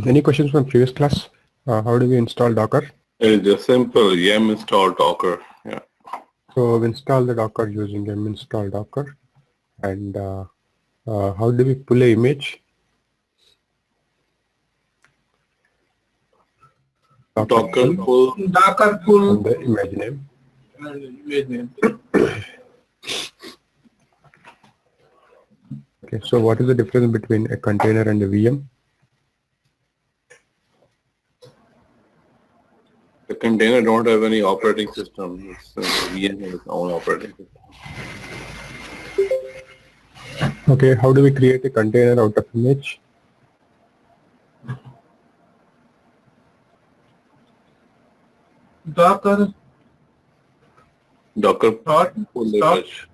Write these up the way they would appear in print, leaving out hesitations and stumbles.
Any questions from previous class? How do we install Docker? It's just simple yum install Docker. Yeah. So we install the Docker using yum install Docker. And how do we pull an image? Docker pull from the image name. Okay, so what is the difference between a container and a VM? The container don't have any operating system. It's VM has its own operating system. Okay, how do we create a container out of image? Docker pull the image.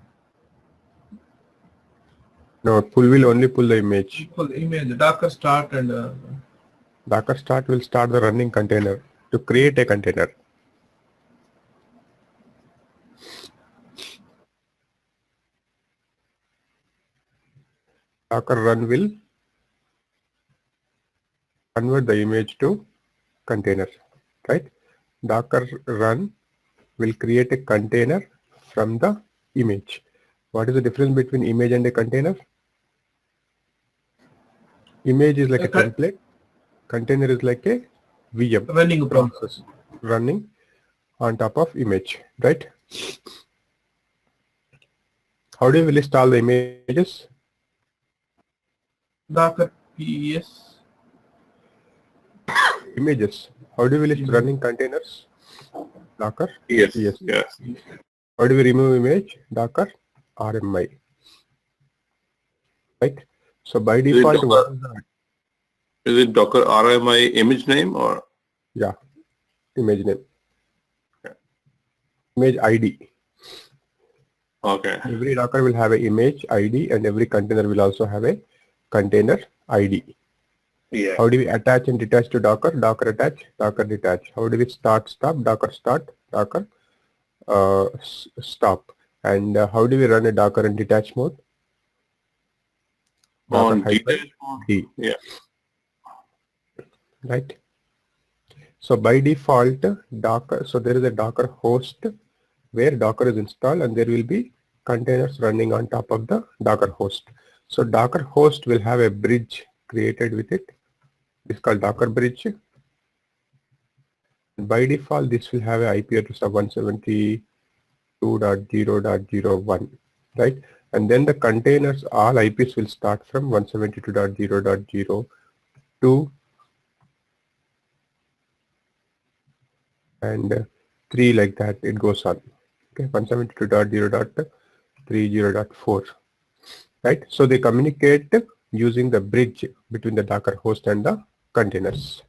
No, pull will only pull the image. Pull image, Docker start and Docker start will start the running container to create a container. Docker run will convert the image to container, right? Docker run will create a container from the image. What is the difference between image and a container? Image is like a template. Container is like a VM running process. running on top of image, right? How do we list all the images? Docker PES. Images. How do we list running containers? Docker? Yes. Yes. Yes. How do we remove image? Docker RMI. Right? So by default, what is that? Is it Docker RMI image name or? Yeah, image name. Image ID. Okay. Every Docker will have an image ID and every container will also have a container ID. Yeah. How do we attach and detach to Docker? Docker attach, Docker detach. How do we start, stop? Docker start, Docker stop. And how do we run a Docker in detach mode? On Docker detach mode? D. Yeah. Right. So by default, Docker, so there is a Docker host where Docker is installed and there will be containers running on top of the Docker host. So Docker host will have a bridge created with it. It's called Docker bridge. By default, this will have an IP address of 172.0.0.1, right? And then the containers, all IPs will start from 172.0.0.2 and 3 like that. It goes on. Okay, 172.0.30.4, right? So they communicate using the bridge between the Docker host and the containers,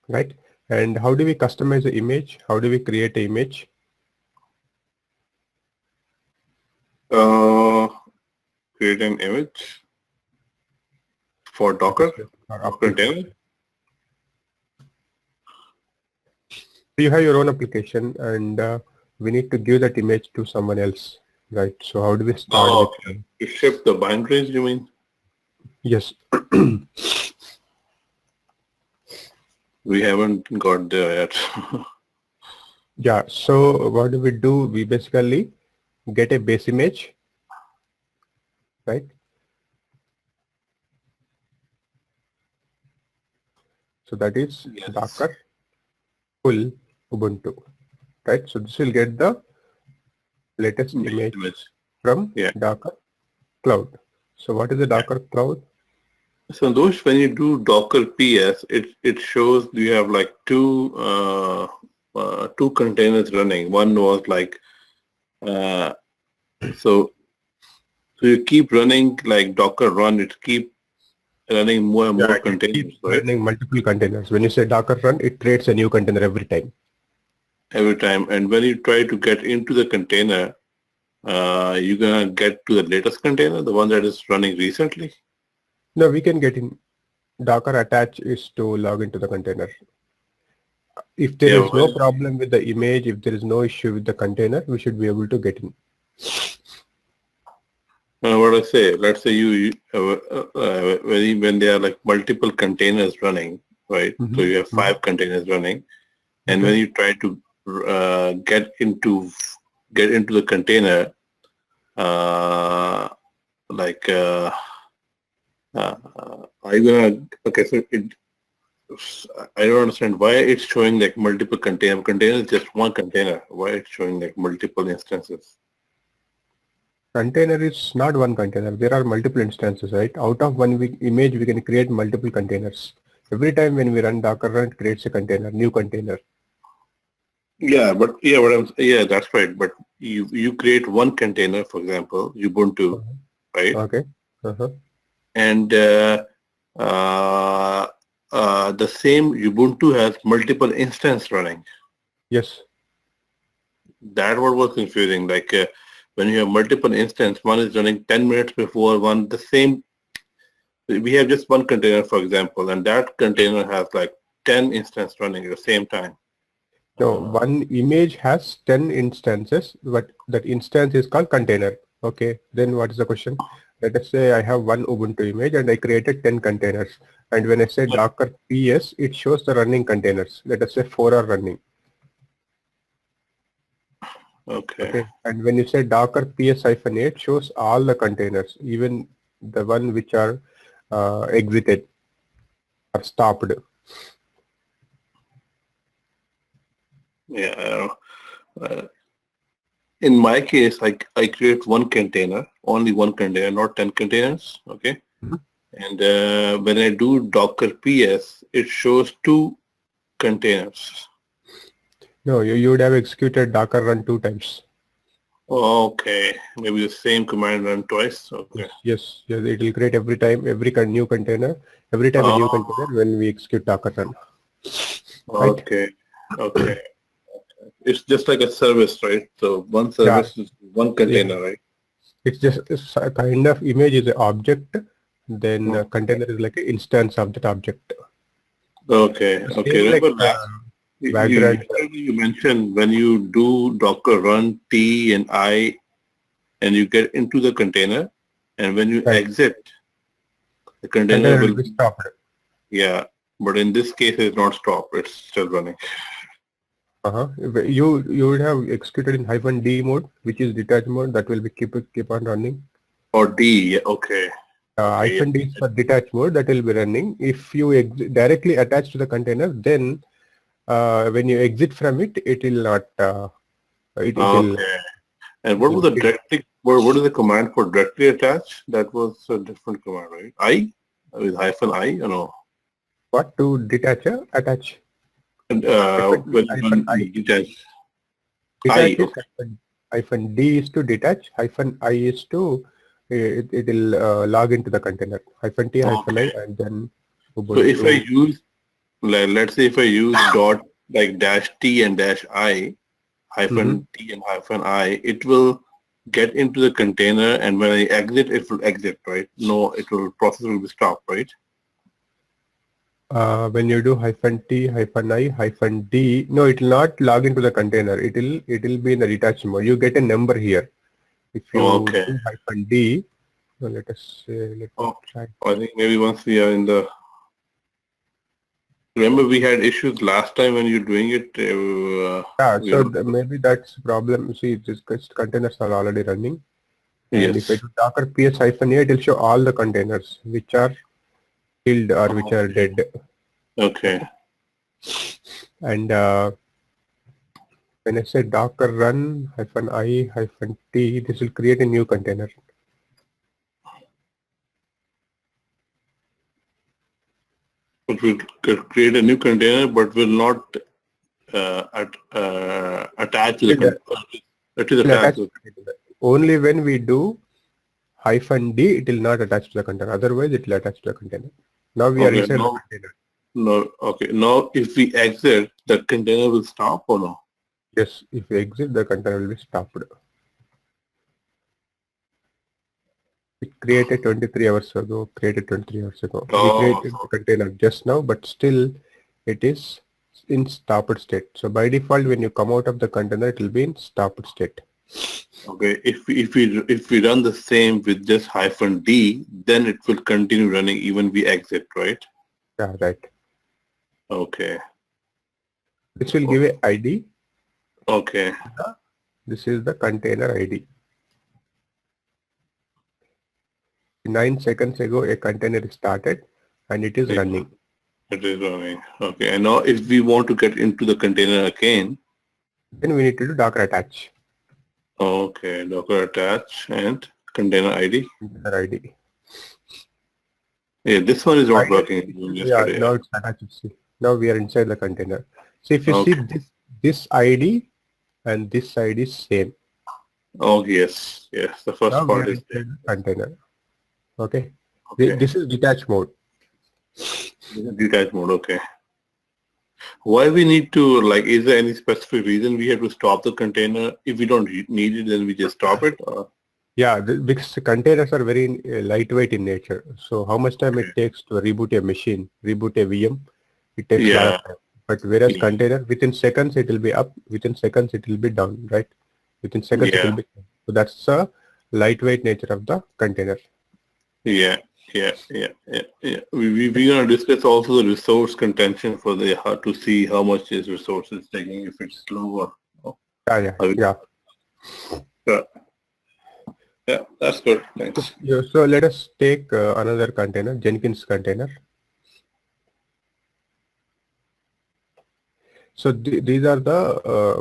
right? And how do we customize the image? How do we create an image? Create an image for Docker container. You have your own application and we need to give that image to someone else, right? So how do we start with to ship the binaries, you mean? Yes. We haven't got there yet. Yeah, so what do? We basically get a base image, right? So that is Docker full Ubuntu, right? So this will get the latest image from Docker Cloud. So what is the Docker Cloud? So those, when you do Docker PS, it shows you have like two containers running. One was like so you keep running like Docker run. It keep running more and more containers, right? Running multiple containers. When you say Docker run, it creates a new container every time. Every time, and when you try to get into the container, you're gonna get to the latest container, the one that is running recently. No, we can get in. Docker attach is to log into the container. If there is no problem with the image, if there is no issue with the container, we should be able to get in. What I say, let's say when there are like multiple containers running, right? So you have 5 containers running, and when you try to get into the container, like are you gonna? Okay, so I don't understand why it's showing like multiple container. Container is just one container. Why it's showing like multiple instances? Container is not one container. There are multiple instances, right? Out of one image, we can create multiple containers. Every time when we run Docker run, it creates a container, new container. Yeah, that's right. But you create one container, for example, Ubuntu, right? Okay. Uh-huh. And the same Ubuntu has multiple instances running. Yes. That what was confusing. Like when you have multiple instances, one is running 10 minutes before one. The same. We have just one container, for example, and that container has like 10 instances running at the same time. No, one image has 10 instances, but that instance is called container. Okay, then what is the question? Let us say I have one Ubuntu image and I created 10 containers. And when I say Docker PS, it shows the running containers. Let us say 4 are running. Okay. And when you say Docker PS-8 shows all the containers, even the one which are exited or stopped. Yeah. In my case, I create one container, only one container, not 10 containers. Okay. And when I do Docker PS, it shows 2 containers. No, you would have executed Docker run 2 times. Okay, maybe the same command run twice. Okay. Yes, it will create every time, new container, every time a new container when we execute Docker run. Right? Okay. It's just like a service, right? So one service is one container, right? It's just a kind of image is an object, then a container is like an instance of that object. Okay. Remember you mentioned when you do Docker run T and I and you get into the container, and when you exit, the container will be stopped. Yeah, but in this case it's not stopped, it's still running. You would have executed in -D mode, which is detached mode, that will be keep on running. Or D, yeah, okay. -D is for detached mode, that will be running. If you directly attach to the container, then when you exit from it, it will not. It will. And what was the directly? What is the command for directly attach? That was a different command, right? I with -I, or no? What to detach? Attach. And -I. Detach. Detach is -D is to detach. -I is to it will log into the container. -T, -I, and then. So if I use, like, let's say if I use dot like -T and -I, -T and -I, it will get into the container, and when I exit, it will exit, right? No, process will be stopped, right? When you do -T, -I, -D, no, it will not log into the container. It will be in the detached mode. You get a number here. If you do -D, so let us say, try. I think maybe once we are in the. Remember, we had issues last time when you're doing it. Maybe that's the problem. See, these containers are already running. Yes. And if I do Docker PS-A, it will show all the containers which are killed or which are dead. Okay. And when I say Docker run -I, -T, this will create a new container. It will create a new container, but will not attach to the Only when we do -D, it will not attach to the container. Otherwise, it will attach to the container. Now we are inside the container. No, okay. Now, if we exit, the container will stop or no? Yes, if we exit, the container will be stopped. It created 23 hours ago. We created the container just now, but still it is in stopped state. So by default, when you come out of the container, it will be in stopped state. Okay, if we run the same with just -d, then it will continue running even we exit, right? Yeah, right. Okay. This will give a ID. Okay. This is the container ID. 9 seconds ago, a container is started and it is Yeah. running. It is running. Okay. And now if we want to get into the container again, Then we need to do Docker attach. okay, Docker attach and container ID. Container ID. Yeah, this one is not ID working Yeah, yesterday. now it's attached. See, now we are inside the container. So if you see Okay. this ID and this ID is same. Oh, yes. Yes. The first Now we part are is inside the container. Okay. okay. This is detached mode. Detach mode. Okay. Why we need to, like, is there any specific reason we have to stop the container? If we don't need it, then we just stop it? Yeah, because the containers are very lightweight in nature. So how much time it takes to reboot a machine, reboot a VM, it takes a lot Yeah. of time. But whereas Yeah. container, within seconds it will be up, within seconds it will be down, right? Within seconds it Yeah. will be. So that's the lightweight nature of the container. Yeah. We're gonna discuss also the resource contention for the how to see how much is resources taking, if it's slow or Yeah. yeah. Yeah, that's good. Thanks. Yeah, so let us take another container, Jenkins container. So these are the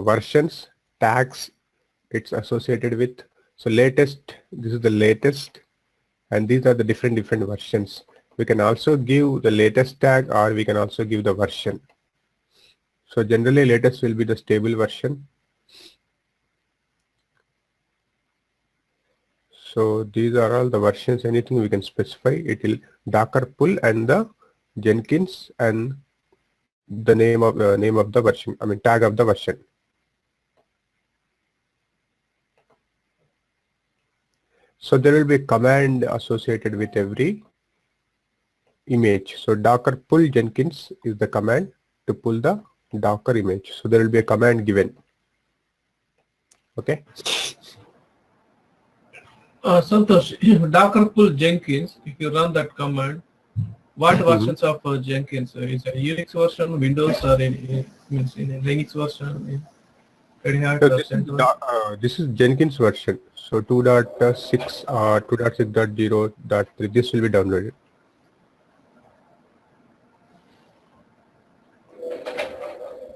versions, tags it's associated with. So latest, this is the latest, and these are the different versions. We can also give the latest tag, or we can also give the version. So generally latest will be the stable version. So these are all the versions, anything we can specify. It will Docker pull and the Jenkins and the name of the version, tag of the version. So there will be a command associated with every image. So Docker pull Jenkins is the command to pull the Docker image. So there will be a command given. Okay. Santosh, if Docker pull Jenkins, if you run that command, what versions of Jenkins? Is it Unix version, Windows, or means in a Linux version, in Red Hat, So or CentOS? this is Jenkins version. So 2.6 or 2.6.0.3. This will be downloaded.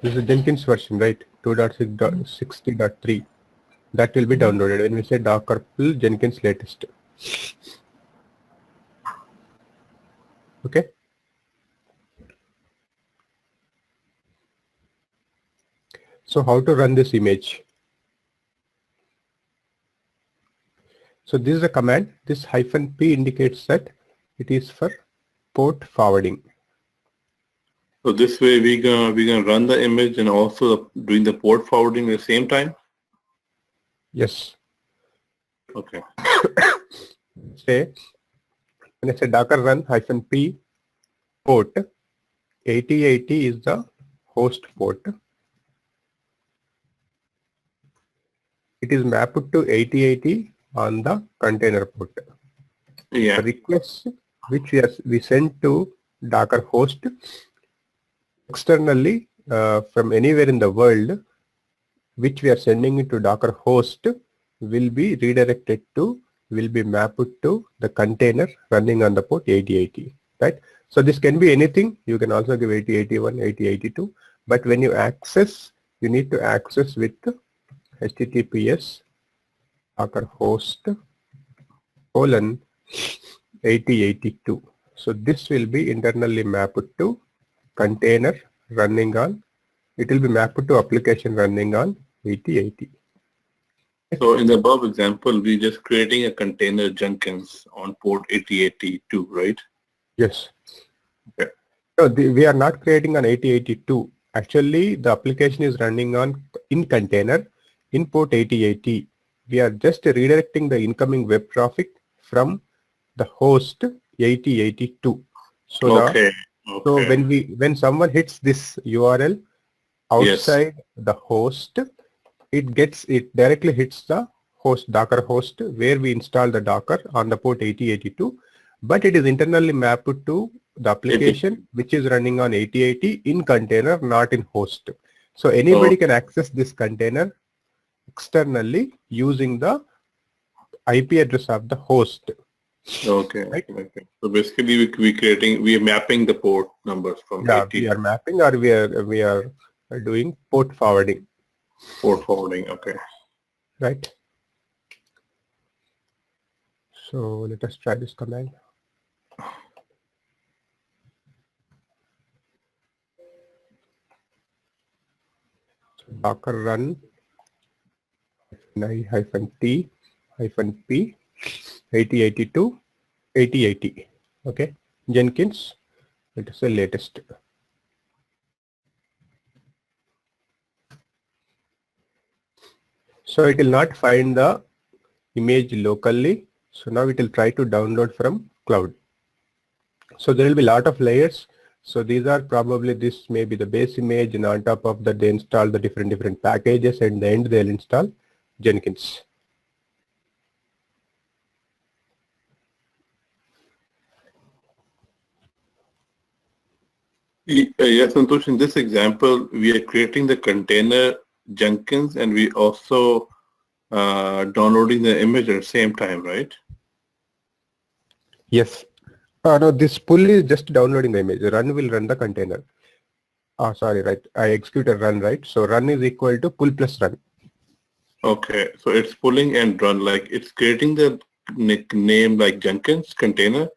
This is Jenkins version, right? 2.6.60.3. That will be downloaded when we say Docker pull Jenkins latest. Okay. So how to run this image? So this is a command. This -p indicates that it is for port forwarding. So this way we gonna run the image and also doing the port forwarding at the same time? Yes. Okay. Say when I say Docker run -p port, 8080 is the host port. It is mapped to 8080 on the container port. Yeah. The request which we send to Docker host externally from anywhere in the world, which we are sending it to Docker host, will be redirected to, will be mapped to the container running on the port 8080, right? So this can be anything. You can also give 8081, 8082, but when you access, you need to access with HTTPS Docker host colon 8082. So this will be internally mapped to container running on, it will be mapped to application running on 8080. So in the above example, we're just creating a container Jenkins on port 8082, right? Yes. Okay. No, we are not creating an 8082. Actually, the application is running on in container in port 8080. We are just redirecting the incoming web traffic from the host 8082. So Okay. so when someone hits this URL outside the host, it directly hits the host, Docker host, where we install the Docker on the port 8082, but it is internally mapped to the application which is running on 8080 in container, not in host. So anybody can access this container externally using the IP address of the host. Okay. Right. Okay. So basically, we are mapping the port numbers from Yeah, 80 we are mapping, or we are doing port forwarding. port forwarding. Okay. Right. So let us try this command. So Docker run -t -p 8082 8080. Okay. Jenkins. It is the latest. So it will not find the image locally. So now it will try to download from cloud. So there will be a lot of layers. So these are probably, this may be the base image, and on top of that they install the different packages, and then they'll install Jenkins. Yes, Santosh, in this example, we are creating the container Jenkins, and we also downloading the image at the same time, right? Yes. No, this pull is just downloading the image. Run will run the container. Sorry, right. I executed run, right? So run is equal to pull plus run. Okay, so it's pulling and run, like it's creating the name like Jenkins container,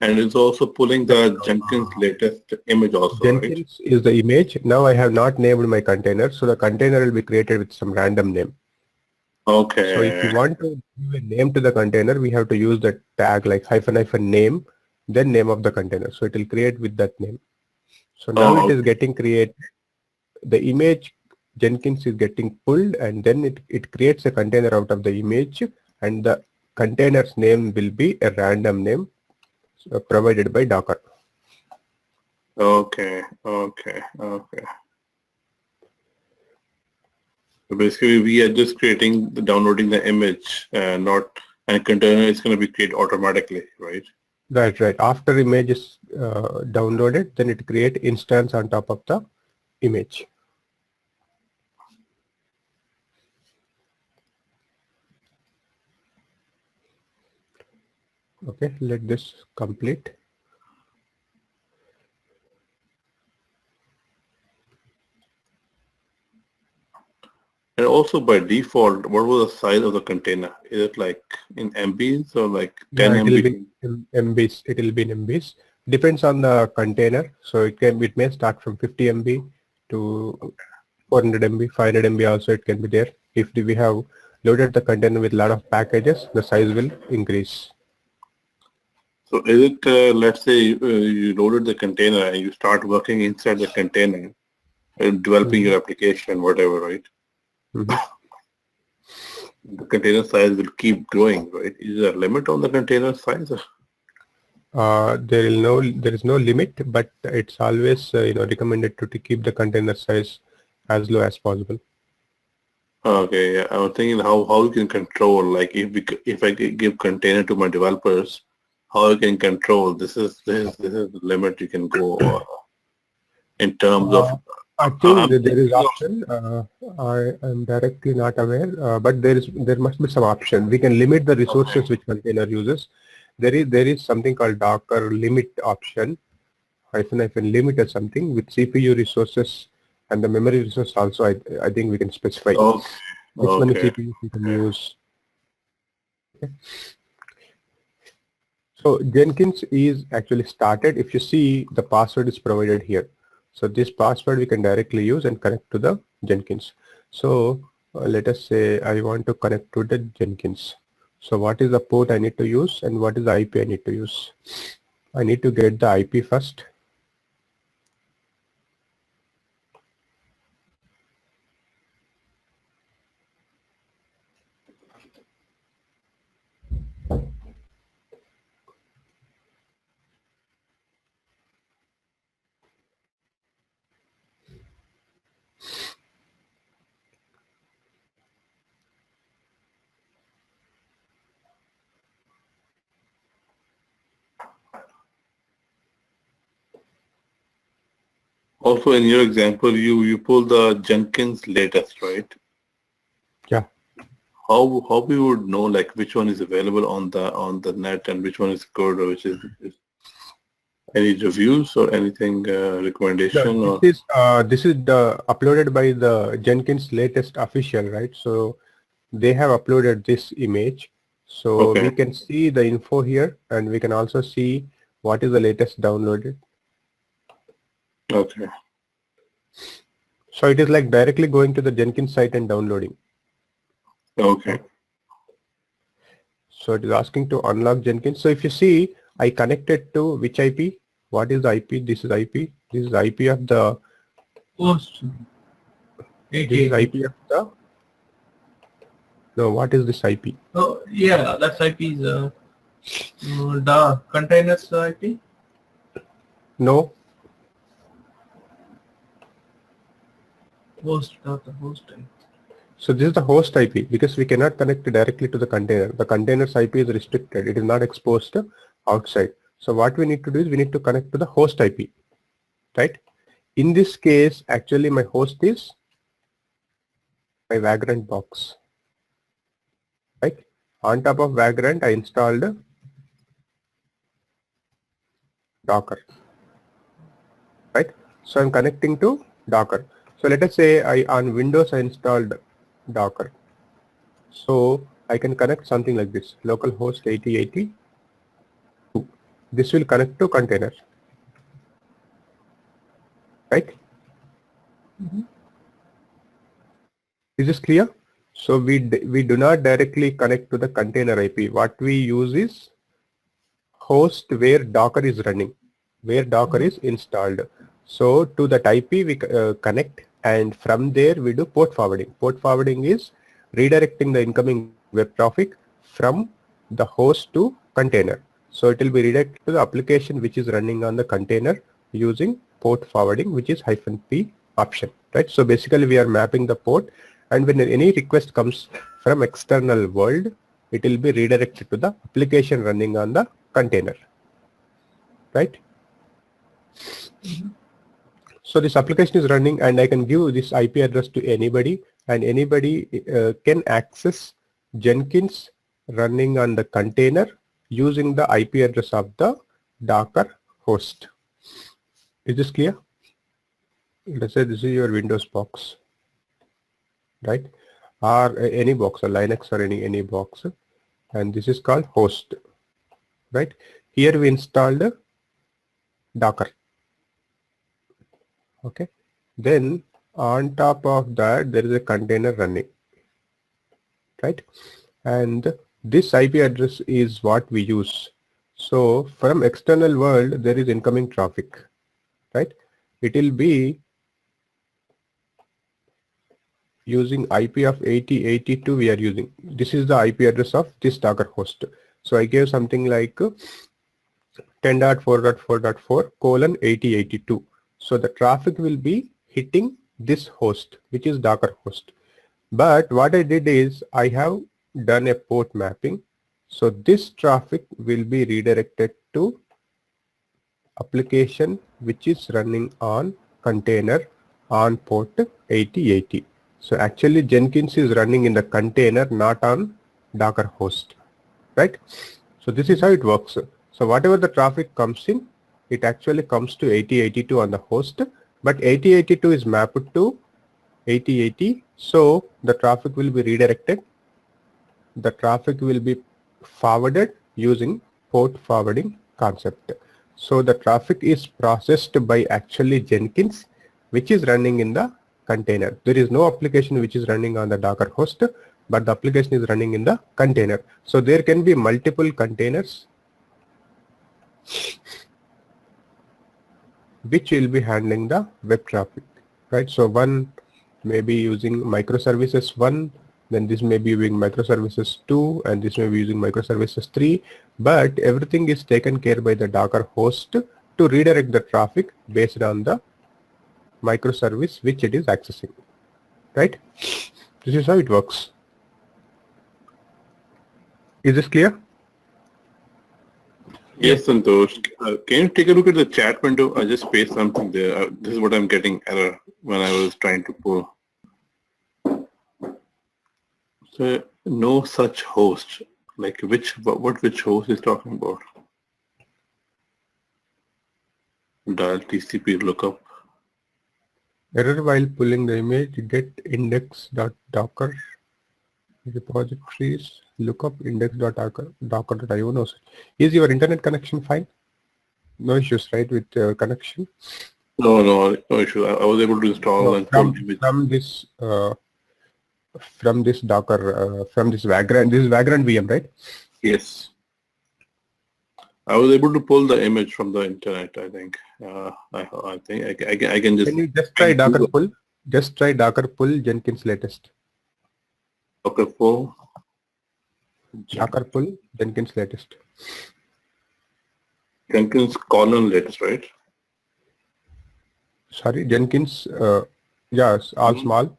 and it's also pulling the Jenkins latest image also, right? Jenkins is the image. Now I have not named my container, so the container will be created with some random name. Okay. So if you want to give a name to the container, we have to use the tag like -- name, then name of the container. So it will create with that name. So now it is getting created. The image Jenkins is getting pulled, and then it creates a container out of the image, and the container's name will be a random name provided by Docker. Okay, okay, okay. So basically, we are just downloading the image, and container is going to be created automatically, right? Right, right. After image is downloaded, then it create instance on top of the image. Okay, let this complete. And also by default, what was the size of the container? Is it like in MBs or like 10 Yeah, it will MB? be in MBs. It will be in MBs. Depends on the container. So it may start from 50 MB to 400 MB, 500 MB also it can be there. If we have loaded the container with a lot of packages, the size will increase. So is it, let's say you loaded the container and you start working inside the container, developing your application, whatever, right? Mhm. The container size will keep growing, right? Is there a limit on the container size? There is no limit, but it's always recommended to keep the container size as low as possible. Okay, yeah. I was thinking how you can control, like if I give container to my developers, how you can control this is the limit you can go in terms of. I think that there is option. I am directly not aware, but there must be some option. We can limit the resources which container uses. There is something called Docker limit option, hyphen limit or something with CPU resources and the memory resource also. I think we can specify Okay, which many okay. CPUs we can use. Okay. So Jenkins is actually started. If you see, the password is provided here. So this password we can directly use and connect to the Jenkins. So let us say I want to connect to the Jenkins. So what is the port I need to use and what is the IP I need to use? I need to get the IP first. Also, in your example, you pull the Jenkins latest, right? Yeah. How we would know like which one is available on the net and which one is good or which is any reviews or anything recommendation or This is the uploaded by the Jenkins latest official, right? So they have uploaded this image. So okay. we can see the info here, and we can also see what is the latest downloaded. Okay. So it is like directly going to the Jenkins site and downloading. Okay. So it is asking to unlock Jenkins. So if you see, I connected to which IP? What is the IP? This is IP. This is IP of the. Host. This is IP of the. No, what is this IP? Oh, yeah, that's IP is the containers IP. No. Host, not the host IP. So this is the host IP because we cannot connect directly to the container. The container's IP is restricted. It is not exposed outside. So what we need to do is we need to connect to the host IP, right? In this case, actually my host is my Vagrant box, right? On top of Vagrant, I installed Docker, right? So I'm connecting to Docker. So let us say on Windows I installed Docker. So I can connect something like this, localhost 8080. This will connect to container, right? Is this clear? So we do not directly connect to the container IP. What we use is host where Docker is running, where Docker is installed. So to that IP we connect, and from there we do port forwarding. Port forwarding is redirecting the incoming web traffic from the host to container. So it will be redirected to the application which is running on the container using port forwarding, which is -p option, right? So basically we are mapping the port, and when any request comes from external world, it will be redirected to the application running on the container, right? So this application is running, and I can give this IP address to anybody, and anybody can access Jenkins running on the container using the IP address of the Docker host. Is this clear? Let's say this is your Windows box, right? Or any box, or Linux, or any box, and this is called host, right? Here we installed Docker. Okay, then on top of that there is a container running, right? And this IP address is what we use. So from external world there is incoming traffic, right? It will be using IP of 8082 we are using. This is the IP address of this Docker host. So I gave something like 10.4.4.4:8082. So the traffic will be hitting this host, which is Docker host. But what I did is I have done a port mapping. So this traffic will be redirected to application which is running on container on port 8080. So actually Jenkins is running in the container, not on Docker host, right? So this is how it works. So whatever the traffic comes in, it actually comes to 8082 on the host, but 8082 is mapped to 8080. So the traffic will be redirected. The traffic will be forwarded using port forwarding concept. So the traffic is processed by actually Jenkins, which is running in the container. There is no application which is running on the Docker host, but the application is running in the container. So there can be multiple containers which will be handling the web traffic, right? So one may be using microservices 1, then this may be using microservices 2, and this may be using microservices 3, but everything is taken care by the Docker host to redirect the traffic based on the microservice which it is accessing, right? This is how it works. Is this clear? Yes, Santosh. Can you take a look at the chat window? I just pasted something there. This is what I'm getting error when I was trying to pull. So no such host. Like which host is talking about? Dial TCP lookup. Error while pulling the image, get index.docker repositories, lookup index.docker.io. No, sir. Is your internet connection fine? No issues, right, with connection? No issue. I was able to install and pull image. From this Docker, from this Vagrant VM, right? Yes. I was able to pull the image from the internet. I think. I think I can just. Can you just try Docker pull? Just try Docker pull Jenkins latest. Docker pull. Docker pull Jenkins latest. Jenkins colon latest, right? Sorry, Jenkins. Yes, all small.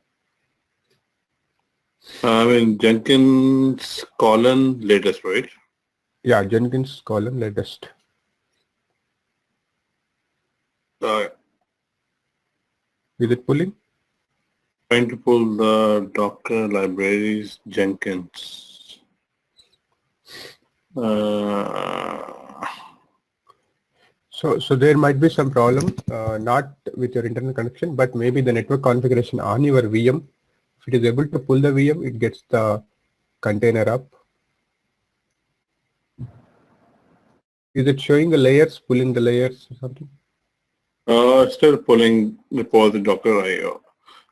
I mean Jenkins colon latest, right? Yeah, Jenkins colon latest. Is it pulling? Trying to pull the Docker libraries Jenkins. So there might be some problem, not with your internet connection, but maybe the network configuration on your VM. If it is able to pull the VM, it gets the container up. Is it showing the layers, pulling the layers or something? Still pulling the Docker IO.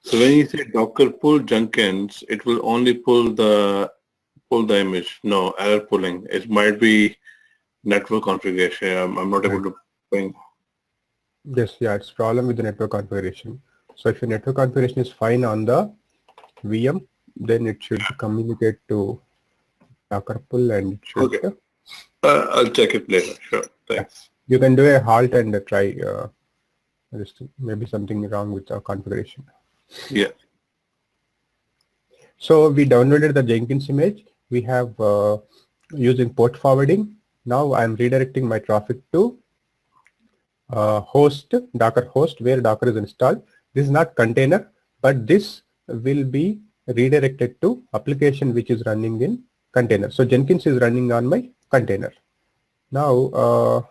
So when you say Docker pull Jenkins, it will only pull the image. No, error pulling. It might be network configuration. I'm not able to bring. Yes, yeah, it's problem with the network configuration. So if your network configuration is fine on the VM, then it should communicate to Docker pull and it should. Okay. I'll check it later. Sure. Thanks. You can do a halt and try. Maybe something wrong with the configuration. Yeah. So we downloaded the Jenkins image. We have using port forwarding. Now I'm redirecting my traffic to host, Docker host, where Docker is installed. This is not container, but this will be redirected to application which is running in container. So Jenkins is running on my container. Now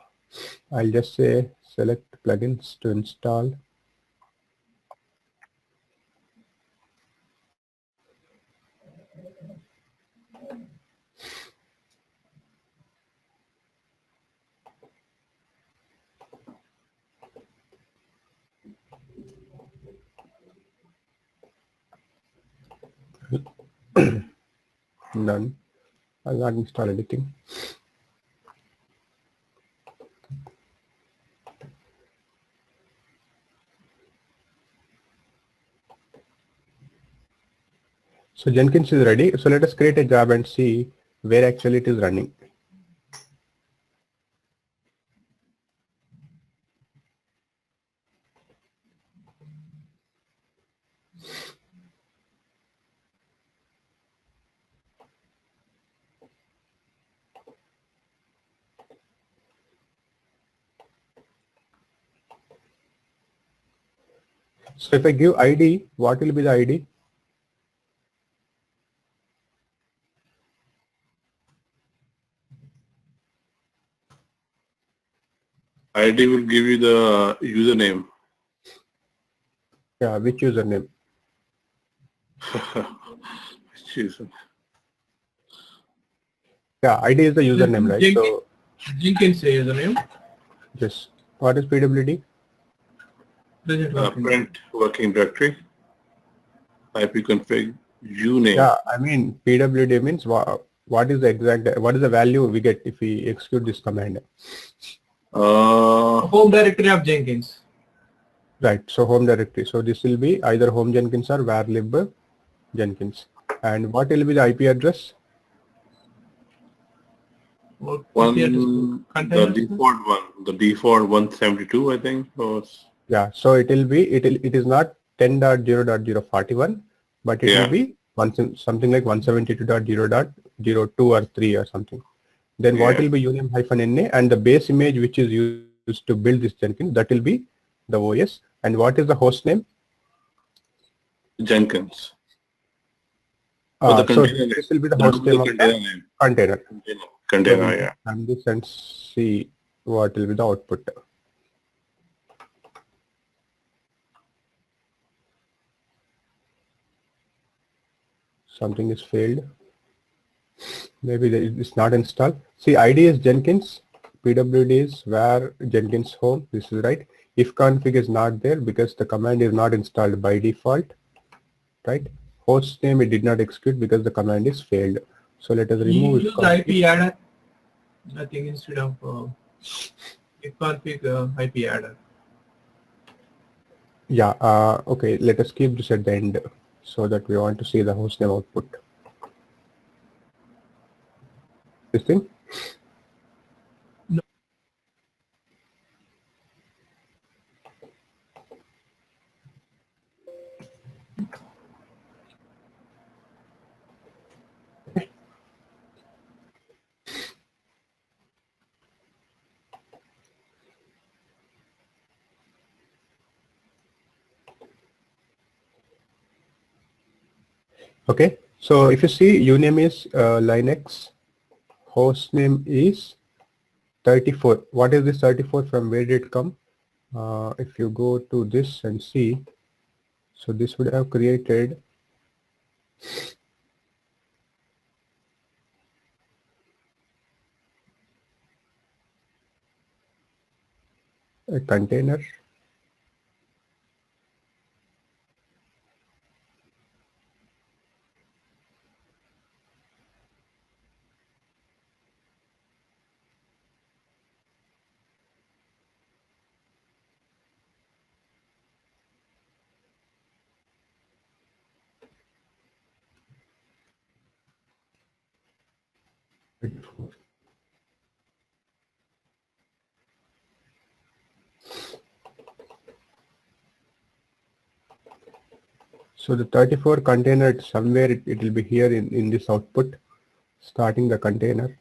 I'll just say select plugins to install. None. I'll not install anything. So Jenkins is ready. So let us create a job and see where actually it is running. So if I give ID, what will be the ID? ID will give you the username. Yeah, which username? Yeah, ID is the username, right? So Jenkins username. yes. What is PWD? Print working directory. IP config uname. Yeah, I mean PWD means what is the exact, what is the value we get if we execute this command? Home directory of Jenkins. Right, so home directory. So this will be either home Jenkins or varlib Jenkins. And what will be the IP address? The default one, the default 172, I think. Yeah, so it is not 10.0.041, but it will be something like 172.0.02 or 3 or something. Then what Yeah. will be uname -na, and the base image which is used to build this Jenkins, that will be the OS. And what is the host name? Jenkins. For the So container this will be the name. That host will be name the of container the name. container. So Container, we'll yeah. run this and see what will be the output. Something is failed. Maybe it's not installed. See, ID is Jenkins. PWD is where Jenkins home. This is right. If config is not there because the command is not installed by default, right? Host name it did not execute because the command is failed. So let us remove You if use IP config. adder, I think, instead of ifconfig IP adder. Yeah. Okay. Let us keep this at the end so that we want to see the host name output. This thing. No. Okay. So if you see uname is Linux, host name is 34. What is this 34? From where did it come? If you go to this and see, so this would have created a container. So the 34 container, somewhere it will be here in this output, starting the container.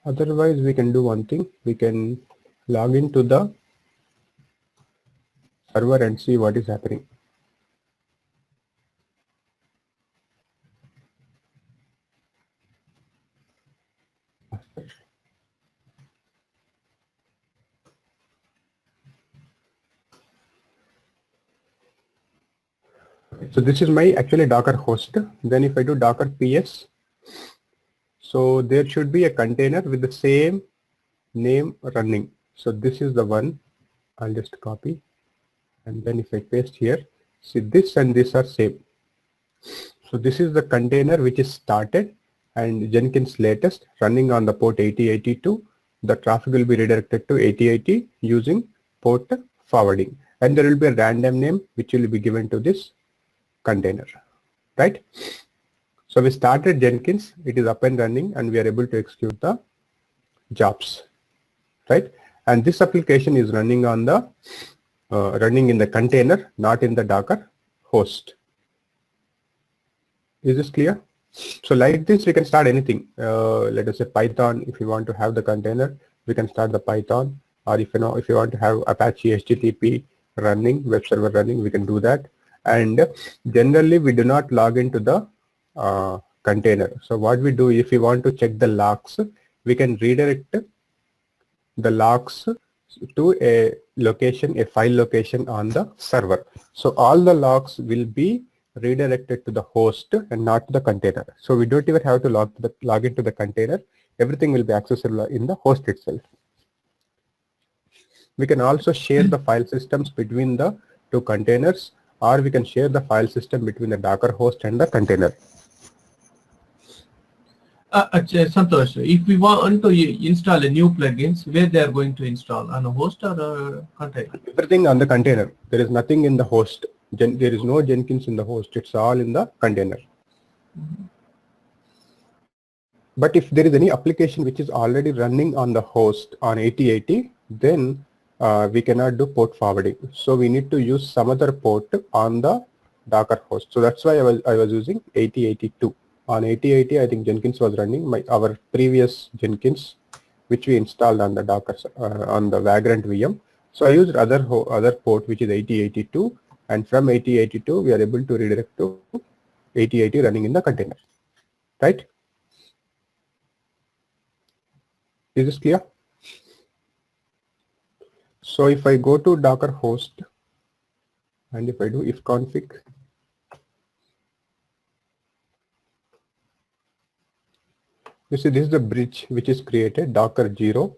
Otherwise, we can do one thing. We can log into the server and see what is happening. So this is my actually Docker host. Then if I do Docker PS, so there should be a container with the same name running. So this is the one. I'll just copy. And then if I paste here, see this and this are same. So this is the container which is started and Jenkins latest running on the port 8082. The traffic will be redirected to 8080 using port forwarding. And there will be a random name which will be given to this container, right? So we started Jenkins, it is up and running and we are able to execute the jobs, right? And this application is running on the running in the container, not in the Docker host. Is this clear? So like this, we can start anything. Let us say Python. If you want to have the container, we can start the Python. Or if you want to have Apache HTTP running, web server running, we can do that. And generally, we do not log into the container. So what we do, if we want to check the logs, we can redirect the logs to a location, a file location on the server. So all the logs will be redirected to the host and not to the container. So we don't even have to log into the container. Everything will be accessible in the host itself. We can also share the file systems between the two containers, or we can share the file system between the Docker host and the container. Santosh, if we want to install a new plugins, where they are going to install, on a host or a container? Everything on the container. There is nothing in the host. There is no Jenkins in the host. It's all in the container. But if there is any application which is already running on the host on 8080, then we cannot do port forwarding. So we need to use some other port on the Docker host. So that's why I was using 8082. On 8080, I think Jenkins was running our previous Jenkins, which we installed on the Docker on the Vagrant VM. So I used other port, which is 8082, and from 8082 we are able to redirect to 8080 running in the container, right? Is this clear? So if I go to Docker host and if I do ifconfig, you see this is the bridge which is created, Docker 0,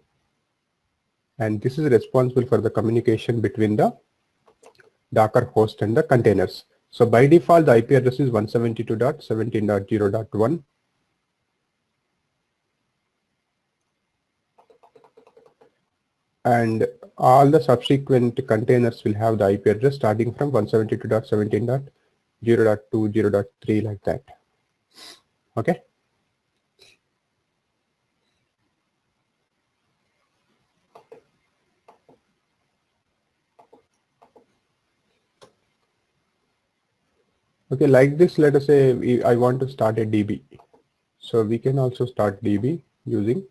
and this is responsible for the communication between the Docker host and the containers. So by default, the IP address is 172.17.0.1. And all the subsequent containers will have the IP address starting from 172.17.0.2, 0.3 like that. Okay. Okay, like this, let us say I want to start a DB. So we can also start DB using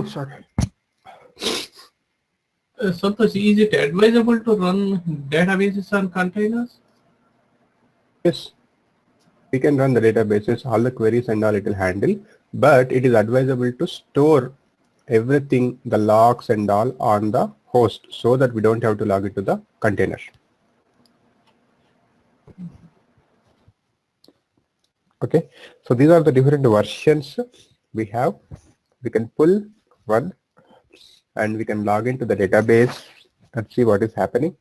sorry. Santosh, is it advisable to run databases on containers? Yes, we can run the databases, all the queries and all it will handle, but it is advisable to store everything, the logs and all on the host so that we don't have to log into the container. Okay, so these are the different versions we have. We can pull one and we can log into the database and see what is happening.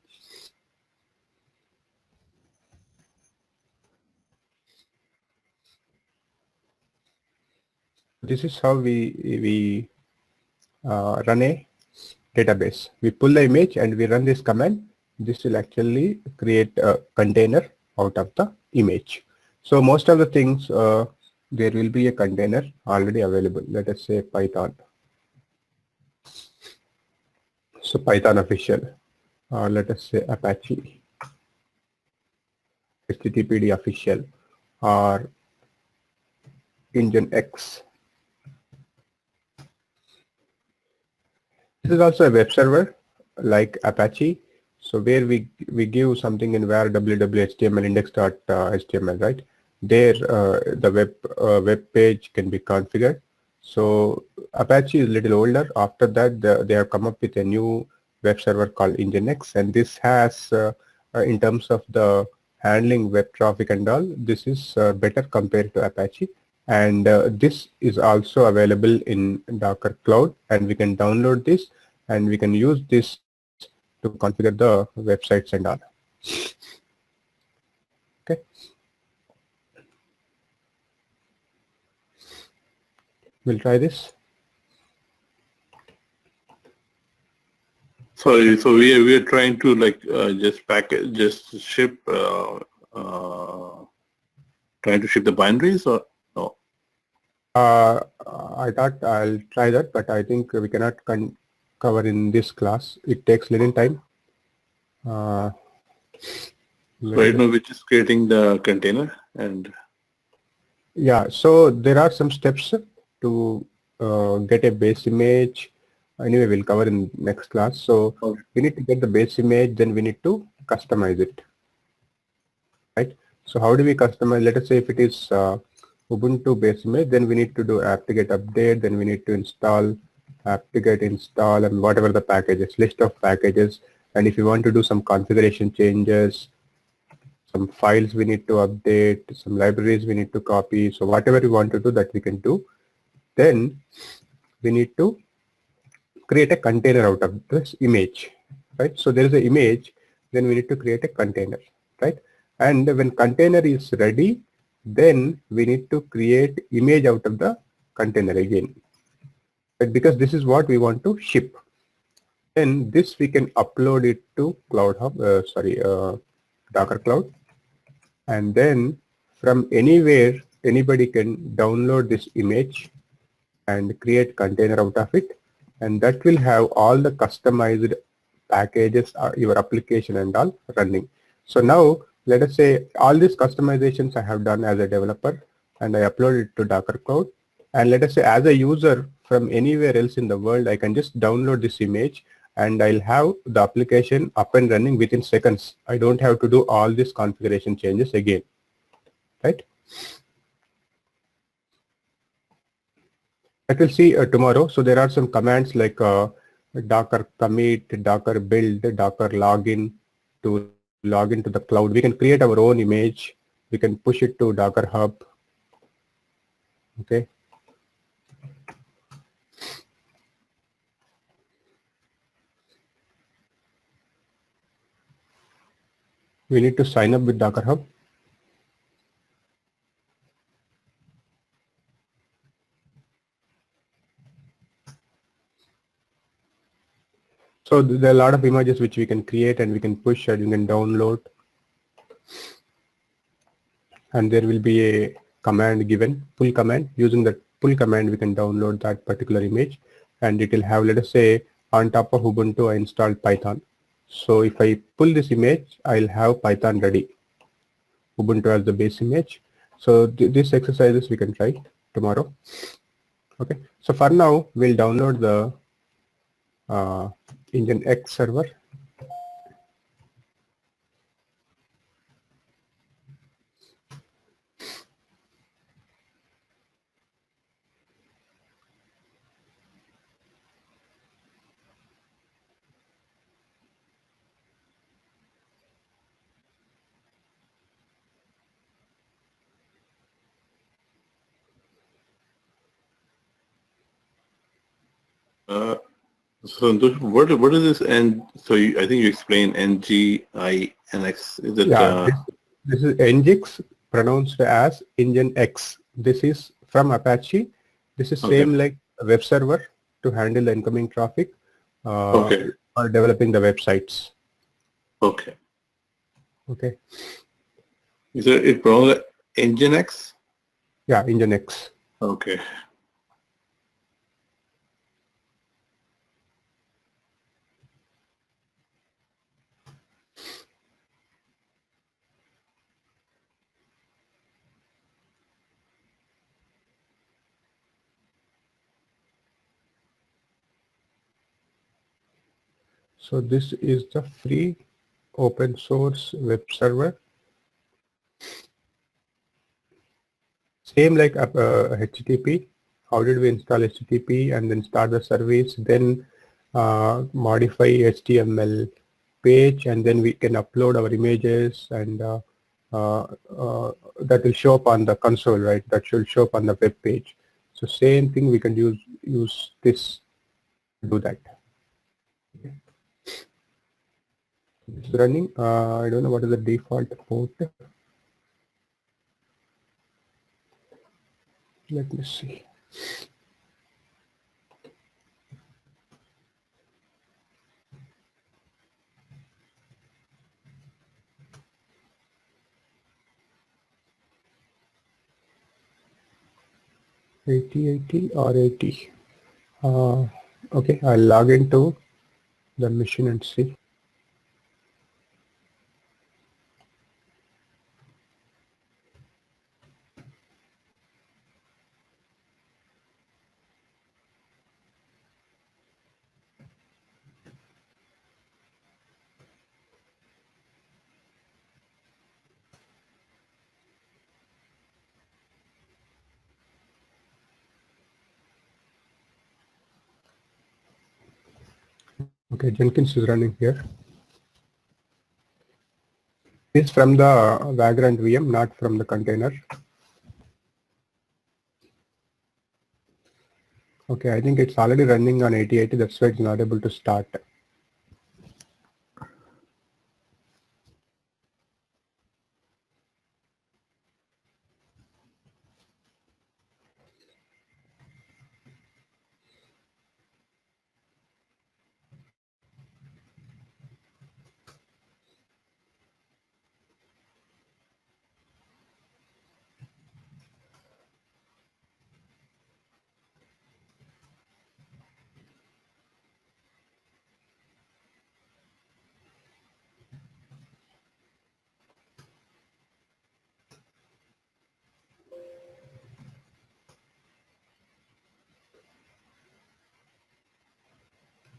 This is how we run a database. We pull the image and we run this command. This will actually create a container out of the image. So most of the things, there will be a container already available. Let us say Python. So Python official, or let us say Apache, HTTPD official, or Nginx. This is also a web server like Apache. So where we give something in var www.html index.html, right? There the web page can be configured. So Apache is a little older. After that, they have come up with a new web server called Nginx, and this has, in terms of the handling web traffic and all, this is better compared to Apache. And this is also available in Docker Cloud, and we can download this and we can use this to configure the websites and all. Okay. We'll try this. Sorry, so we are trying to like just ship, trying to ship the binaries, or no? I thought I'll try that, but I think we cannot cover in this class. It takes little time. Right now, we're just creating the container and. Yeah, so there are some steps to get a base image. Anyway, we'll cover in next class. So Okay. we need to get the base image, then we need to customize it, right? So how do we customize? Let us say if it is Ubuntu base image, then we need to do apt-get update, then we need to install apt-get install and whatever the packages, list of packages. And if you want to do some configuration changes, some files we need to update, some libraries we need to copy. So whatever we want to do, that we can do. Then we need to create a container out of this image, right? So there is an image, then we need to create a container, right? And when container is ready, then we need to create image out of the container again, right? Because this is what we want to ship. Then this we can upload it to Cloud Hub, Docker Cloud. and then from anywhere anybody can download this image and create container out of it, and that will have all the customized packages your application and all running. So now let us say all these customizations I have done as a developer and I upload it to Docker Cloud, and let us say as a user from anywhere else in the world I can just download this image and I'll have the application up and running within seconds. I don't have to do all these configuration changes again, right? That we'll see tomorrow. So there are some commands like docker commit, docker build, docker login to log into the cloud. We can create our own image. We can push it to Docker Hub. Okay. We need to sign up with Docker Hub. So there are a lot of images which we can create and we can push and you can download. And there will be a command given, pull command. Using that pull command, we can download that particular image and it will have, let us say, on top of Ubuntu, I installed Python. So if I pull this image, I'll have Python ready. Ubuntu as the base image. So these exercises we can try tomorrow. Okay. So for now, we'll download the Nginx server. So what is this? And so I think you explained NGINX. Is it? Yeah, this is Nginx pronounced as Nginx. This is from Apache. This is Okay. same like a web server to handle the incoming traffic Okay. or developing the websites. Okay. Okay. Is it pronounced Nginx? Yeah, Nginx. Okay. So this is the free open source web server. Same like HTTP. How did we install HTTP and then start the service, then modify HTML page, and then we can upload our images and that will show up on the console, right? That should show up on the web page. So same thing, we can use this to do that. Okay. It's running. I don't know what is the default port. Let me see. $80 or $80. Okay, I'll log into the machine and see. Okay, Jenkins is running here. It's from the Vagrant VM, not from the container. Okay, I think it's already running on 8080. That's why it's not able to start.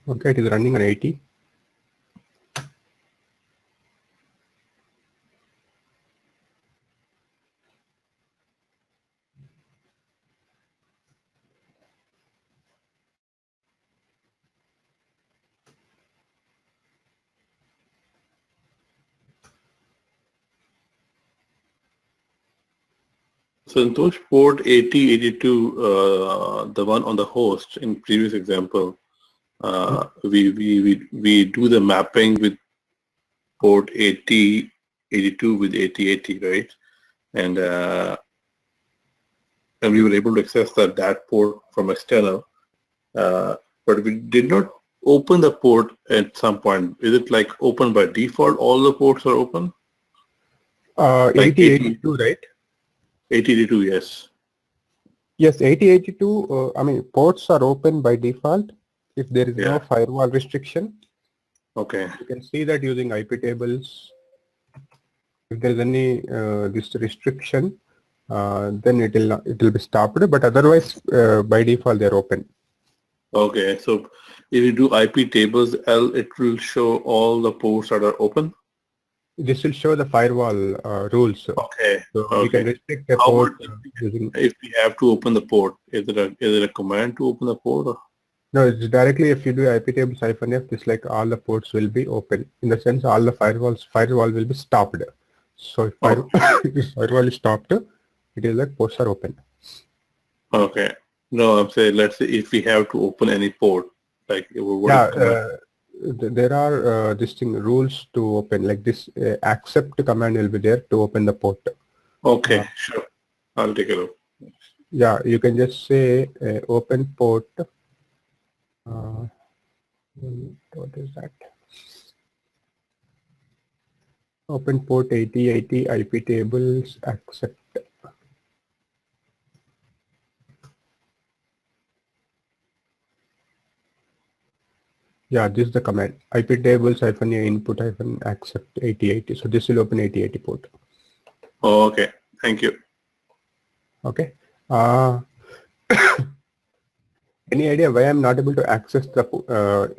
Okay, it is running on 80. Santosh, port 8082, the one on the host in previous example, we do the mapping with port 8082 with 8080, right? And we were able to access that port from external, but we did not open the port at some point. Is it like open by default? All the ports are open? Like 8082, right? 8082, yes. Yes, 8082, I mean, ports are open by default if there is no Yeah. firewall restriction. Okay. You can see that using IP tables. If there is any this restriction, then it will be stopped. But otherwise, by default, they are open. Okay. So if you do IP tables L, it will show all the ports that are open. This will show the firewall rules. Okay. So we can Okay. restrict a How port about using. if we have to open the port? Is it a command to open the port? Or? No, it's directly if you do IP tables -F, it's like all the ports will be open. In the sense, all the firewall will be stopped. So if, if firewall is stopped, it is like ports are open. Okay. No, I'm saying let's say if we have to open any port, like what is the command? There are rules to open, like this accept command will be there to open the port. Okay, sure. I'll take a look. Yeah, you can just say open port. What is that? Open port 8080 IP tables accept. Yeah, this is the command. IP tables -a input -accept 8080. So this will open 8080 port. Okay, thank you. Okay. Any idea why I'm not able to access the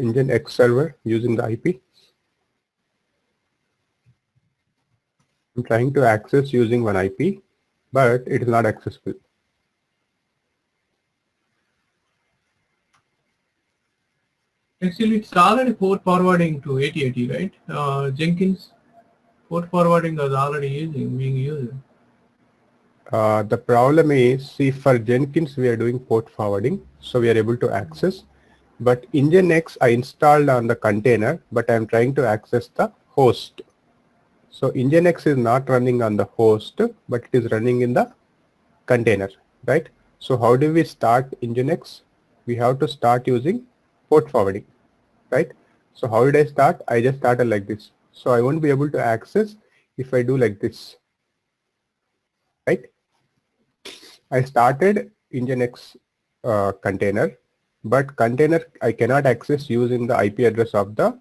Nginx server using the IP? I'm trying to access using one IP, but it is not accessible. Actually, it's already port forwarding to 8080, right? Jenkins port forwarding is already being used. The problem is, see, for Jenkins, we are doing port forwarding, so we are able to access. But Nginx I installed on the container, but I'm trying to access the host. So Nginx is not running on the host, but it is running in the container, right? So how do we start Nginx? We have to start using port forwarding, right? So how did I start? I just started like this. So I won't be able to access if I do like this, right? I started Nginx container, but container I cannot access using the IP address of the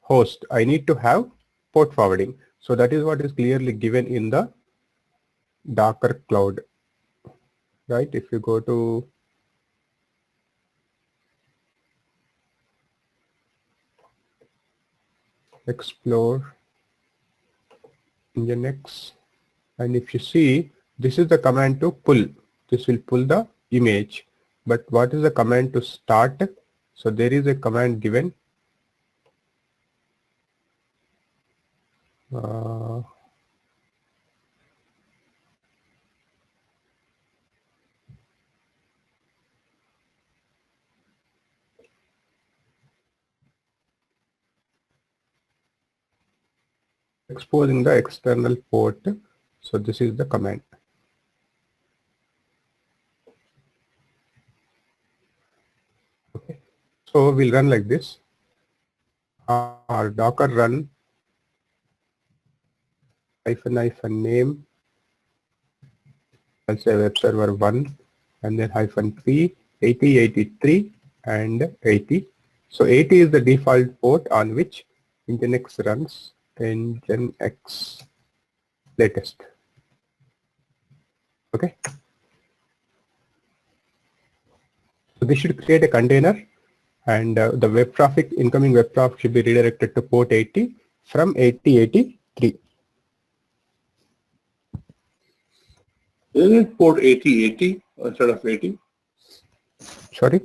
host. I need to have port forwarding. So that is what is clearly given in the Docker Cloud, right? If you go to explore Nginx, and if you see, this is the command to pull. This will pull the image. But what is the command to start? So there is a command given. Exposing the external port. So this is the command. Okay. So we'll run like this. Our Docker run -name. I'll say web server 1 and then -p 80, 83 and 80. So 80 is the default port on which Nginx runs Nginx latest. Okay. So this should create a container and the web traffic, incoming web traffic should be redirected to port 80 from 8083. Isn't it port 8080 instead of 80? Sorry?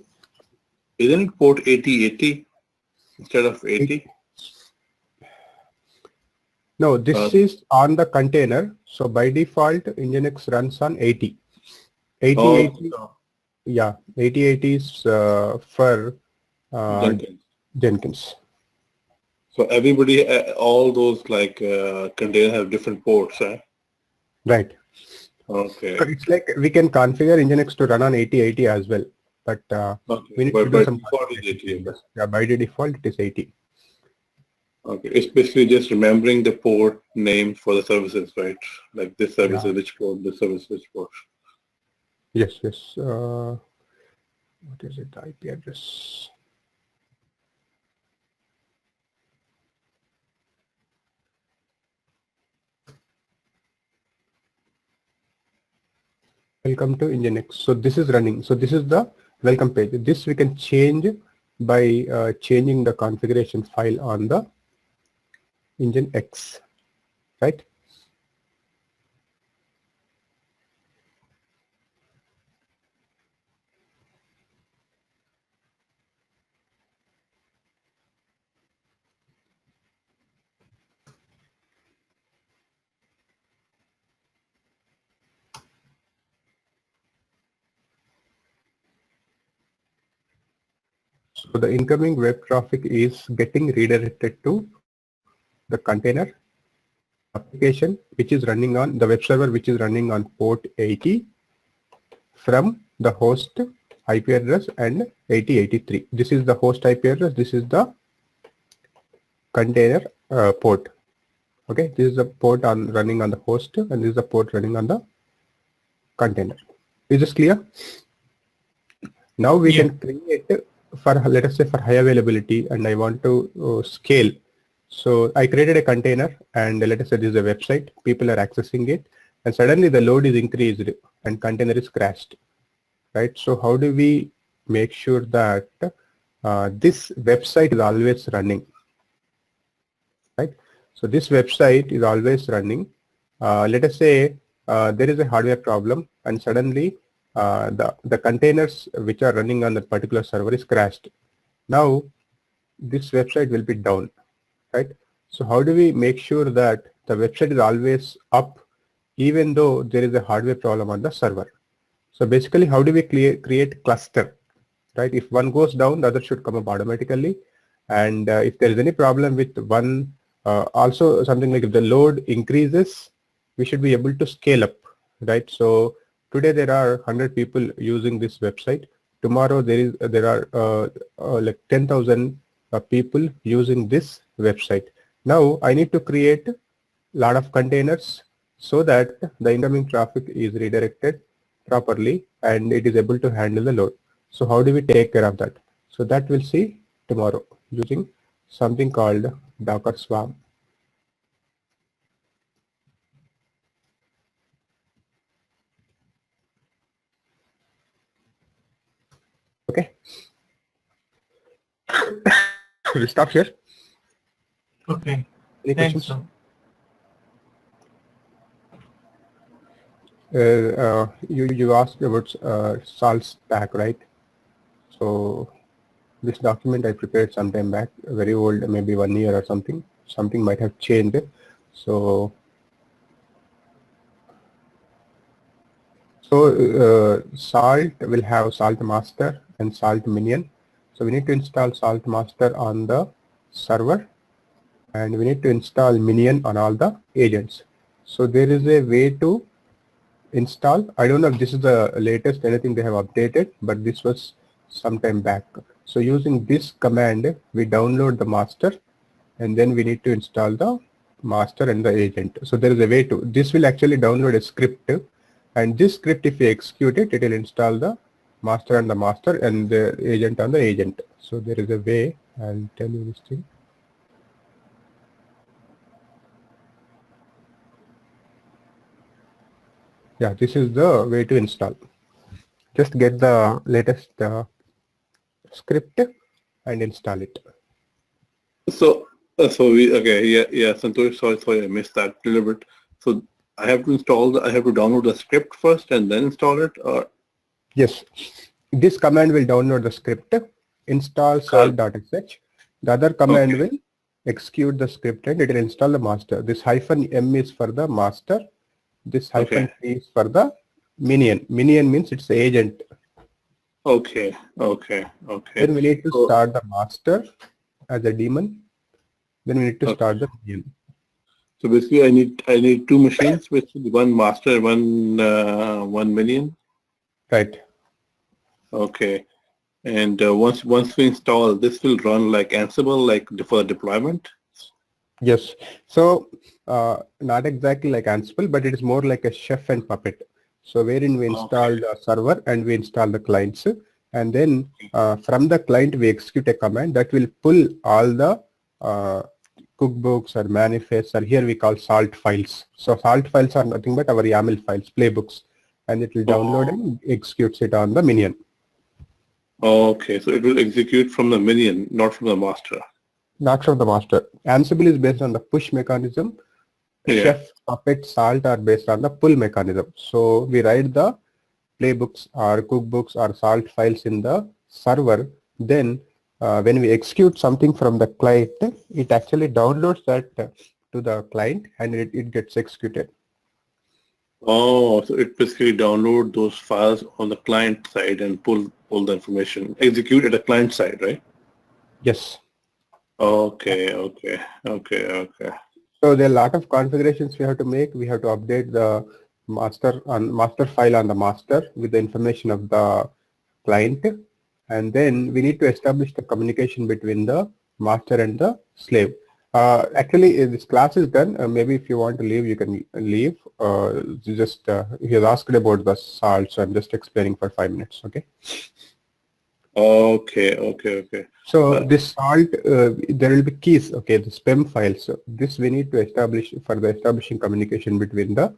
Isn't it port 8080 instead of 80? No, this is on the container. So by default, Nginx runs on 80. 8080, yeah, 8080 is for Jenkins. Jenkins. So everybody, all those like containers have different ports, right? Right. Okay. So it's like we can configure Nginx to run on 8080 as well, but we need to do some default is 80. Yeah, by default it is 80. Okay, it's basically just remembering the port name for the services, right? Like this service is which port, this service which port. Yes, yes. What is it? The IP address. Welcome to Nginx. So this is running. So this is the welcome page. This we can change by changing the configuration file on the Nginx, right? So the incoming web traffic is getting redirected to the container application, which is running on the web server, which is running on port 80 from the host IP address and 8083. This is the host IP address. This is the container port. Okay, this is the port running on the host, and this is the port running on the container. Is this clear? Now we can create for, let us say, for high availability, and I want to scale. So I created a container, and let us say this is a website. People are accessing it, and suddenly the load is increased and container is crashed, right? So how do we make sure that this website is always running, right? So this website is always running. Let us say there is a hardware problem, and suddenly the containers which are running on that particular server is crashed. Now this website will be down, right? So how do we make sure that the website is always up even though there is a hardware problem on the server? So basically, how do we create cluster, right? If one goes down, the other should come up automatically. And if there is any problem with one, also something like if the load increases, we should be able to scale up, right? So today there are 100 people using this website. Tomorrow there are like 10,000 people using this website. Now I need to create a lot of containers so that the incoming traffic is redirected properly and it is able to handle the load. So how do we take care of that? So that we'll see tomorrow using something called Docker Swarm. Okay. We stop here. Okay. Any Thanks. questions? You asked about salt stack, right? So this document I prepared some time back, very old, maybe 1 year or something. Something might have changed. So Salt will have Salt Master and Salt Minion. So we need to install Salt Master on the server, and we need to install Minion on all the agents. So there is a way to install. I don't know if this is the latest, anything they have updated, but this was some time back. So using this command, we download the master, and then we need to install the master and the agent. So there is a way to, this will actually download a script, and this script, if you execute it, it will install the master and the agent on the agent. So there is a way. I'll tell you this thing. Yeah, this is the way to install. Just get the latest script and install it. So, Santosh, sorry, I missed that a little bit. So I have to download the script first and then install it, or? Yes, this command will download the script, install salt.sh. The other command will execute the script and it will install the master. This -m is for the master. This -p is for the minion. Minion means it's the agent. Okay. Then we need to start the master as a daemon. Then we need to start the minion. So basically, I need two machines with one master, one minion. Right. Okay. And once we install, this will run like Ansible, like for deployment. Yes. So not exactly like Ansible, but it is more like a chef and puppet. So wherein we install the server and we install the clients, and then from the client we execute a command that will pull all the cookbooks or manifests, or here we call salt files. So salt files are nothing but our YAML files, playbooks, and it will download and executes it on the minion. Okay, so it will execute from the minion, not from the master. Not from the master. Ansible is based on the push mechanism. Chef, Puppet, Salt are based on the pull mechanism. So we write the playbooks or cookbooks or salt files in the server. Then when we execute something from the client, it actually downloads that to the client and it gets executed. Oh, so it basically download those files on the client side and pull the information, execute at the client side, right? Yes. Okay. So there are a lot of configurations we have to make. We have to update the master file on the master with the information of the client, and then we need to establish the communication between the master and the slave. Actually, this class is done. Maybe if you want to leave, you can leave. He has asked about the salt, so I'm just explaining for 5 minutes. Okay. Okay. So this salt, there will be keys. Okay, the spem files. So this we need to establish for the establishing communication between the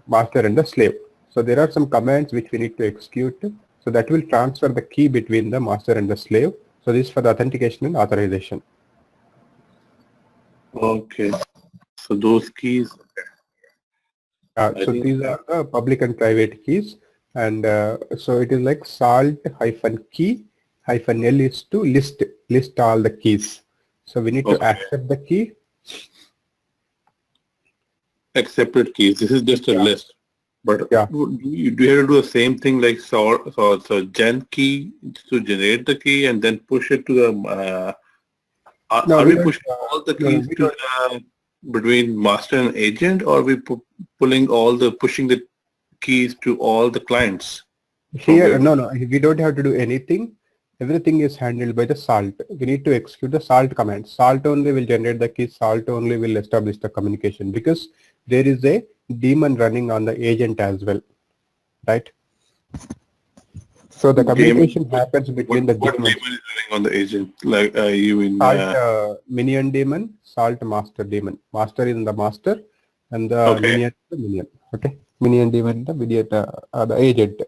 master and the slave. So there are some commands which we need to execute. So that will transfer the key between the master and the slave. So this is for the authentication and authorization. Okay. So those keys. So these are the public and private keys. And so it is like salt-key -L is to list all the keys. So we need to accept the key. Accepted keys. This is just a list. But do you have to do the same thing like so gen key to generate the key and then push it to the are we pushing all the keys to between master and agent, or are we pushing the keys to all the clients? Here, no, we don't have to do anything. Everything is handled by the salt. We need to execute the salt command. Salt only will generate the keys. Salt only will establish the communication, because there is a daemon running on the agent as well, right? So the communication happens between the daemons. What daemon is running on the agent? Like you mean salt minion daemon, salt master daemon. Master is in the master, and the minion is the minion. Okay, minion daemon the minion the agent.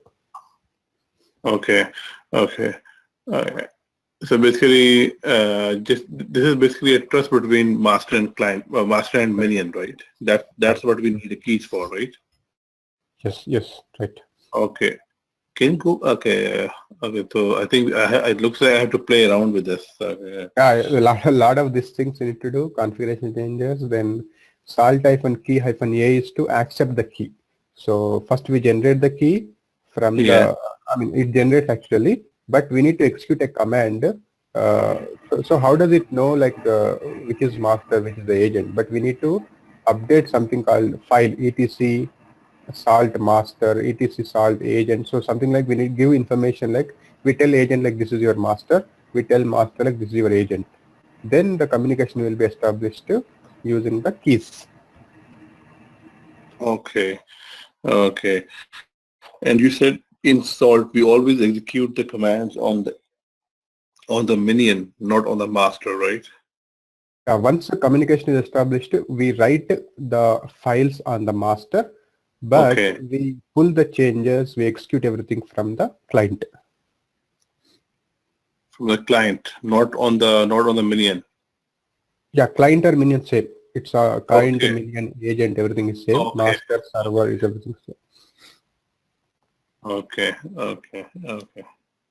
Okay. So basically, this is basically a trust between master and client, master and minion, right? That's what we need the keys for, right? Yes, right. Okay. Can you go? Okay. So I think it looks like I have to play around with this. A lot of these things you need to do, configuration changes. Then salt-key-a is to accept the key. So first we generate the key from the. It generates actually, but we need to execute a command. So how does it know like which is master, which is the agent? But we need to update something called file etc salt master, etc salt agent. So something like we need to give information like we tell agent like this is your master, we tell master like this is your agent. Then the communication will be established using the keys. Okay. And you said in salt we always execute the commands on the minion, not on the master, right? Once the communication is established, we write the files on the master, but we pull the changes, we execute everything from the client. from the client, not on the minion. Yeah, client or minion same. It's a client, Okay. minion, agent, everything is same. Okay. Master, server is everything same. Okay.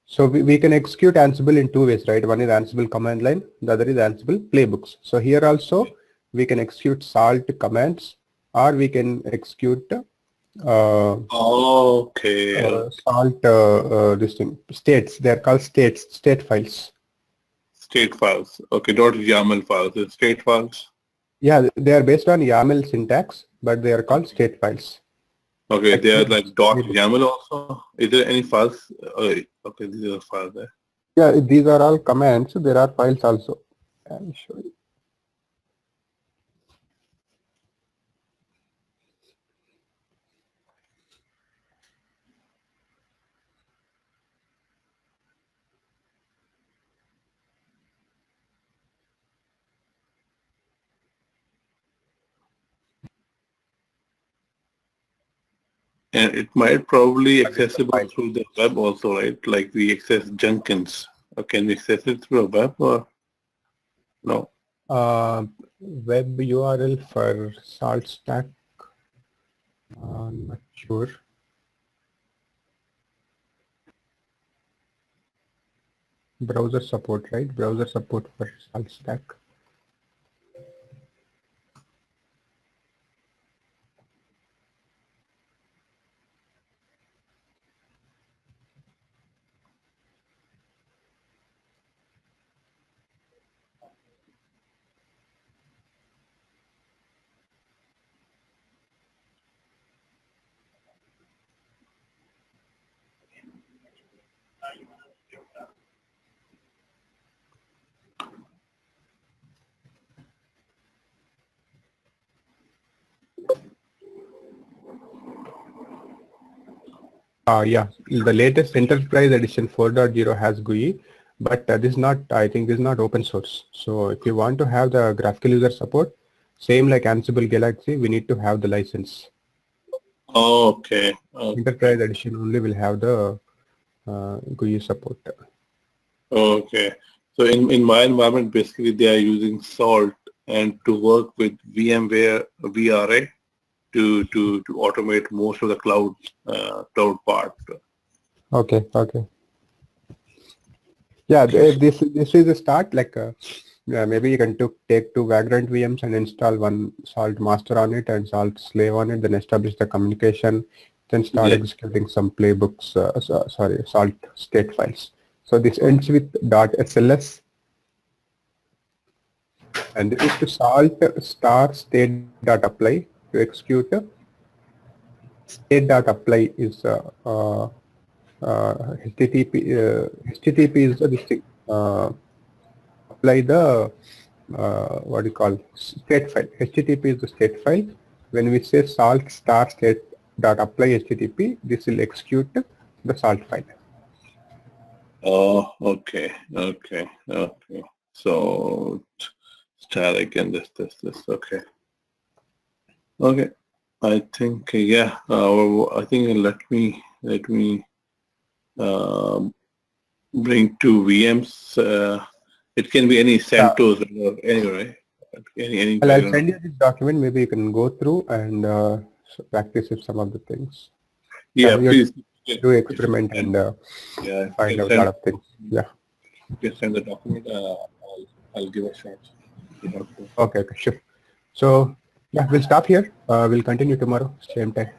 So we can execute Ansible in two ways, right? One is Ansible command line, the other is Ansible playbooks. So here also we can execute salt commands, or we can execute salt this thing states. They're called state files. State files. Okay, not YAML files. It's state files. Yeah, they are based on YAML syntax, but they are called state files. Okay, they are like Playbooks. .YAML also. Is there any files? Okay, these are the files there. Yeah, these are all commands. There are files also. I'll show you. And it might probably accessible through the web also, right? Like we access Jenkins. Or can we access it through a web or no? Web URL for salt stack. I'm not sure. Browser support, right? Browser support for salt stack. Yeah, the latest enterprise edition 4.0 has GUI, but this is not, I think this is not open source. So if you want to have the graphical user support, same like Ansible Galaxy, we need to have the license. Okay. Enterprise edition only will have the GUI support. Okay. So in my environment, basically they are using Salt and to work with VMware VRA to automate most of the cloud part. Okay. Yeah, this is a start. Like maybe you can take two Vagrant VMs and install one Salt master on it and Salt slave on it. Then establish the communication. Then start executing some playbooks. Salt state files. So this ends with .sls. And this is to salt star state.apply to execute. State.apply is HTTP. HTTP is this thing. Apply the what do you call state file. HTTP is the state file. When we say salt star state.apply HTTP, this will execute the salt file. Oh, okay. So static and this. Okay. I think I think let me bring two VMs. It can be any CentOS or anyway. Any. Well, I'll send you this document. Maybe you can go through and practice with some of the things. Yeah, please do experiment and find out a lot of things. Yeah. You can send the document. I'll give a shot. Okay, sure. So yeah, we'll stop here. We'll continue tomorrow, same time.